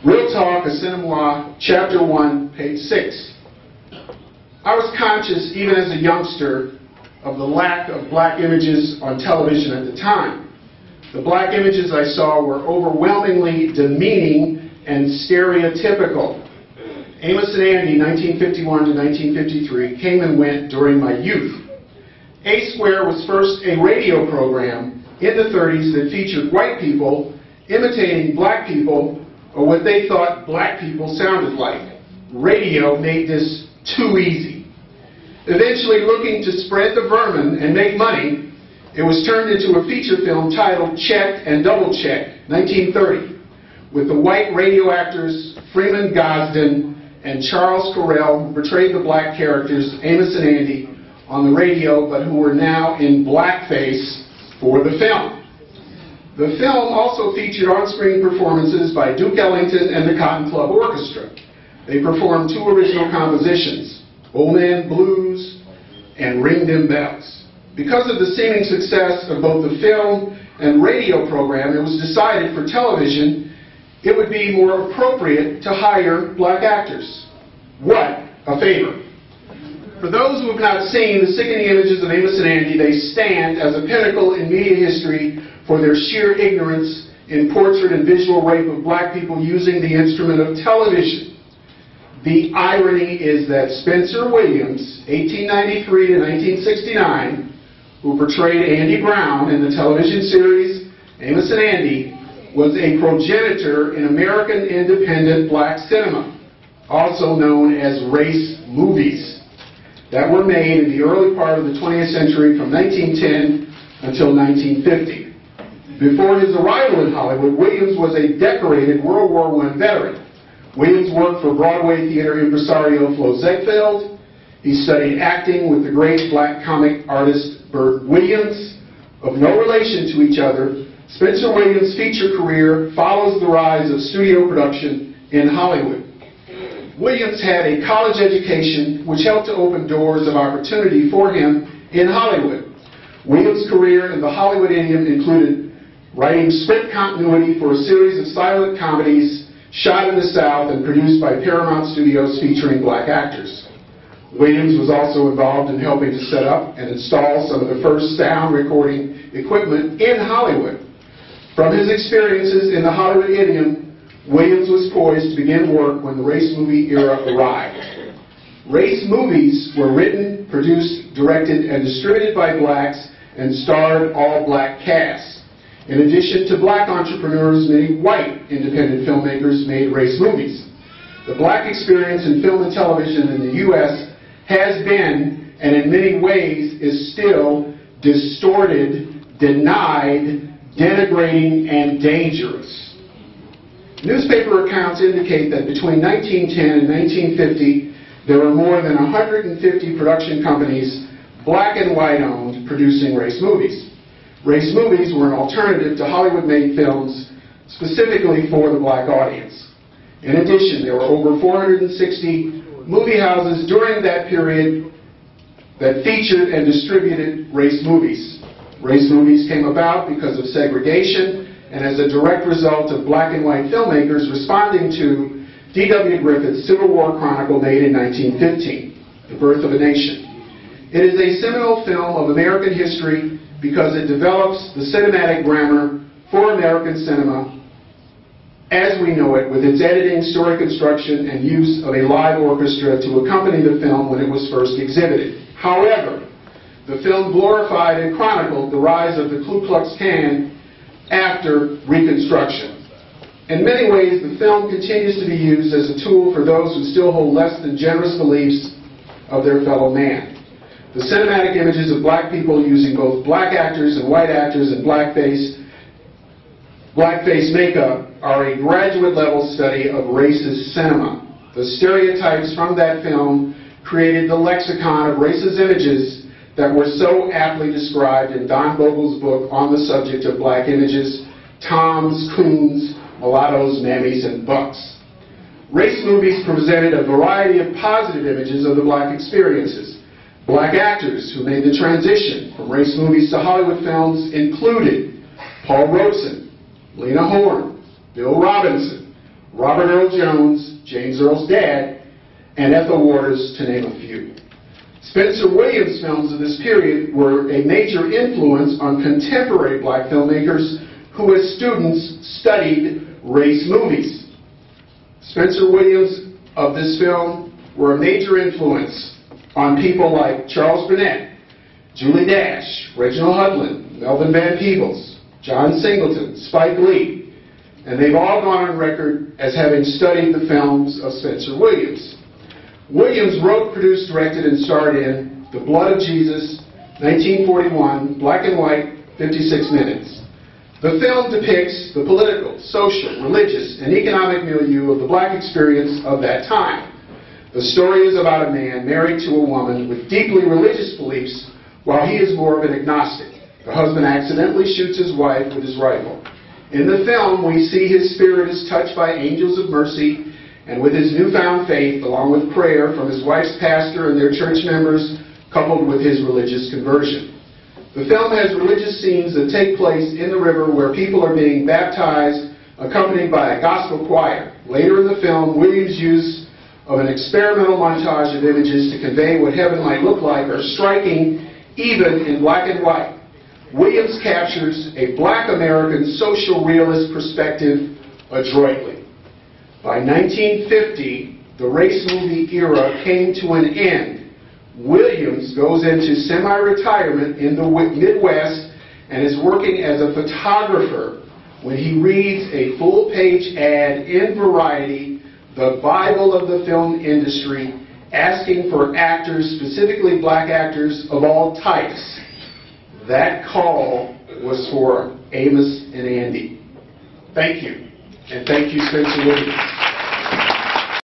Real Talk, a Cinemoir, Chapter 1, page 6. I was conscious, even as a youngster, of the lack of black images on television at the time. The black images I saw were overwhelmingly demeaning and stereotypical. Amos and Andy, 1951 to 1953, came and went during my youth. A Square was first a radio program in the 30s that featured white people imitating black people, or what they thought black people sounded like. Radio made this too easy. Eventually, looking to spread the vermin and make money, it was turned into a feature film titled Check and Double Check, 1930, with the white radio actors Freeman Gosden and Charles Correll, who portrayed the black characters Amos and Andy on the radio, but who were now in blackface for the film. The film also featured on-screen performances by Duke Ellington and the Cotton Club Orchestra. They performed two original compositions, Old Man Blues and Ring Them Bells. Because of the seeming success of both the film and radio program, it was decided for television it would be more appropriate to hire black actors. What a favor. For those who have not seen the sickening images of Amos and Andy, they stand as a pinnacle in media history for their sheer ignorance in portrait and visual rape of black people using the instrument of television. The irony is that Spencer Williams, 1893 to 1969, who portrayed Andy Brown in the television series Amos and Andy, was a progenitor in American independent black cinema, also known as race movies, that were made in the early part of the 20th century from 1910 until 1950. Before his arrival in Hollywood, Williams was a decorated World War I veteran. Williams worked for Broadway theater impresario Flo Ziegfeld. He studied acting with the great black comic artist Bert Williams. Of no relation to each other, Spencer Williams' feature career follows the rise of studio production in Hollywood. Williams had a college education which helped to open doors of opportunity for him in Hollywood. Williams' career in the Hollywood idiom included writing script continuity for a series of silent comedies shot in the South and produced by Paramount Studios featuring black actors. Williams was also involved in helping to set up and install some of the first sound recording equipment in Hollywood. From his experiences in the Hollywood idiom, Williams was poised to begin work when the race movie era arrived. Race movies were written, produced, directed, and distributed by blacks and starred all-black casts. In addition to black entrepreneurs, many white independent filmmakers made race movies. The black experience in film and television in the U.S. has been, and in many ways is still, distorted, denied, denigrating, and dangerous. Newspaper accounts indicate that between 1910 and 1950, there were more than 150 production companies, black and white owned, producing race movies. Race movies were an alternative to Hollywood-made films specifically for the black audience. In addition, there were over 460 movie houses during that period that featured and distributed race movies. Race movies came about because of segregation and as a direct result of black and white filmmakers responding to D.W. Griffith's Civil War Chronicle made in 1915, The Birth of a Nation. It is a seminal film of American history because it develops the cinematic grammar for American cinema as we know it, with its editing, story construction, and use of a live orchestra to accompany the film when it was first exhibited. However, the film glorified and chronicled the rise of the Ku Klux Klan after Reconstruction. In many ways, the film continues to be used as a tool for those who still hold less than generous beliefs of their fellow man. The cinematic images of black people using both black actors and white actors in blackface makeup are a graduate-level study of racist cinema. The stereotypes from that film created the lexicon of racist images that were so aptly described in Don Vogel's book on the subject of black images, Toms, Coons, Mulattoes, Mammies, and Bucks. Race movies presented a variety of positive images of the black experiences. Black actors who made the transition from race movies to Hollywood films included Paul Robeson, Lena Horne, Bill Robinson, Robert Earl Jones, James Earl's dad, and Ethel Waters, to name a few. Spencer Williams' films of this period were a major influence on contemporary black filmmakers who, as students, studied race movies. Spencer Williams of this film were a major influence on people like Charles Burnett, Julie Dash, Reginald Hudlin, Melvin Van Peebles, John Singleton, Spike Lee, and they've all gone on record as having studied the films of Spencer Williams. Williams wrote, produced, directed, and starred in The Blood of Jesus, 1941, black and white, 56 minutes. The film depicts the political, social, religious, and economic milieu of the black experience of that time. The story is about a man married to a woman with deeply religious beliefs while he is more of an agnostic. The husband accidentally shoots his wife with his rifle. In the film, we see his spirit is touched by angels of mercy, and with his newfound faith, along with prayer from his wife's pastor and their church members, coupled with his religious conversion. The film has religious scenes that take place in the river where people are being baptized, accompanied by a gospel choir. Later in the film, Williams' use of an experimental montage of images to convey what heaven might look like are striking even in black and white. Williams captures a black American social realist perspective adroitly. By 1950, the race movie era came to an end. Williams goes into semi-retirement in the Midwest and is working as a photographer when he reads a full-page ad in Variety, the Bible of the film industry, asking for actors, specifically black actors of all types. That call was for Amos and Andy. Thank you. And thank you, Spencer Williams.